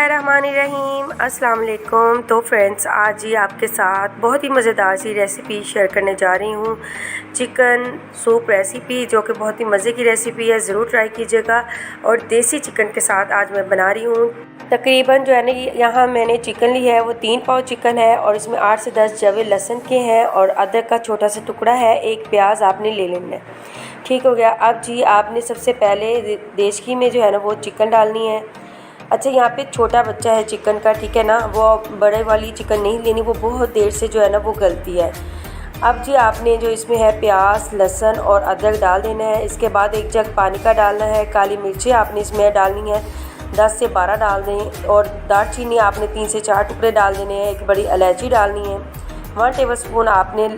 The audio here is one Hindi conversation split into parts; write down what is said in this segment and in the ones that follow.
रहीम अस्सलाम वालेकुम। तो फ्रेंड्स, आज ही आपके साथ बहुत ही मज़ेदार सी रेसिपी शेयर करने जा रही हूँ। चिकन सूप रेसिपी, जो कि बहुत ही मज़े की रेसिपी है, ज़रूर ट्राई कीजिएगा। और देसी चिकन के साथ आज मैं बना रही हूँ। तकरीबन जो है ना, यहाँ मैंने चिकन ली है वो 3 पाव चिकन है, और इसमें 8 से 10 जवे लहसुन के हैं, और अदरक का छोटा सा टुकड़ा है। एक प्याज आपने ले लेना है। ठीक हो गया। अब जी आपने सबसे पहले देचकी में जो है ना वो चिकन डालनी है। अच्छा, यहाँ पे छोटा बच्चा है चिकन का, ठीक है ना, वो बड़े वाली चिकन नहीं लेनी, वो बहुत देर से जो है ना वो गलती है। अब जी आपने जो इसमें है प्याज, लहसुन और अदरक डाल देना है। इसके बाद 1 जग पानी का डालना है। काली मिर्ची आपने इसमें डालनी है, 10 से 12 डाल दें। और दालचीनी आपने 3 से 4 टुकड़े डाल देने हैं। एक बड़ी इलायची डालनी है। 1 टेबलस्पून आपने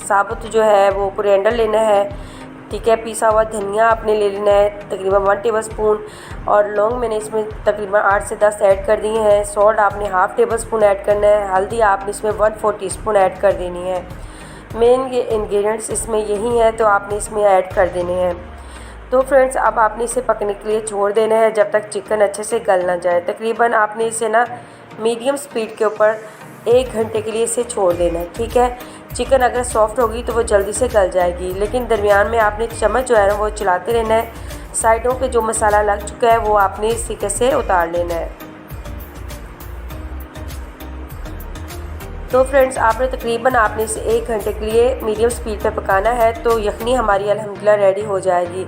साबुत जो है वो कोरिएंडर लेना है, ठीक है। पिसा हुआ धनिया आपने ले लेना है तकरीबन 1 टेबलस्पून। और लौंग मैंने इसमें तकरीबन 8 से 10 ऐड कर दी हैं। सॉल्ट आपने हाफ़ टेबलस्पून ऐड करना है। हल्दी आपने इसमें 1/4 टीस्पून ऐड कर देनी है। मेन ये इंग्रेडिएंट्स इसमें यही है, तो आपने इसमें ऐड कर देने हैं। तो फ्रेंड्स, अब आपने इसे पकने के लिए छोड़ देना है जब तक चिकन अच्छे से गल ना जाए। तकरीबन आपने इसे ना मीडियम स्पीड के ऊपर 1 घंटे के लिए इसे छोड़ देना है, ठीक है। चिकन अगर सॉफ्ट होगी तो वो जल्दी से गल जाएगी, लेकिन दरमियान में आपने चम्मच जो है ना वो चलाते रहना है। साइडों पे जो मसाला लग चुका है वो आपने इस तरीके से उतार लेना है। तो फ्रेंड्स, आपने इसे 1 घंटे के लिए मीडियम स्पीड पे पकाना है। तो यखनी हमारी अल्हम्दुलिल्लाह रेडी हो जाएगी।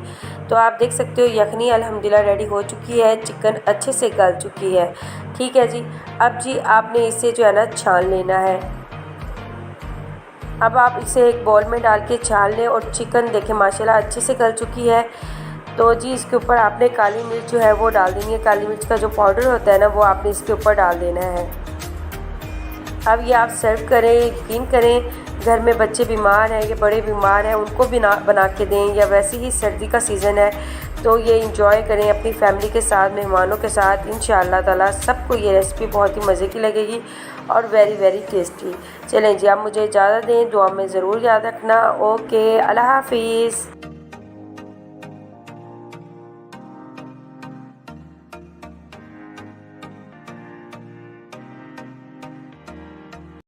तो आप देख सकते हो यखनी अल्हम्दुलिल्लाह रेडी हो चुकी है, चिकन अच्छे से गल चुकी है, ठीक है जी। अब जी आपने इसे जो है ना छान लेना है। अब आप इसे एक बाउल में डाल के छान लें। और चिकन देखें माशाल्लाह अच्छे से गल चुकी है। तो जी इसके ऊपर आपने काली मिर्च जो है वो डाल देनी है। काली मिर्च का जो पाउडर होता है ना वो आपने इसके ऊपर डाल देना है। अब ये आप सर्व करें, यकीन करें, घर में बच्चे बीमार हैं या बड़े बीमार हैं उनको भी बना के दें, या वैसे ही सर्दी का सीज़न है तो ये इंजॉय करें अपनी फैमिली के साथ, मेहमानों के साथ। इंशाअल्लाह ताला सबको ये रेसिपी बहुत ही मज़े की लगेगी और वेरी वेरी टेस्टी। चलें जी, आप मुझे इजाज़त दें, दुआ में ज़रूर याद रखना। ओके, अल्लाह हाफिज़।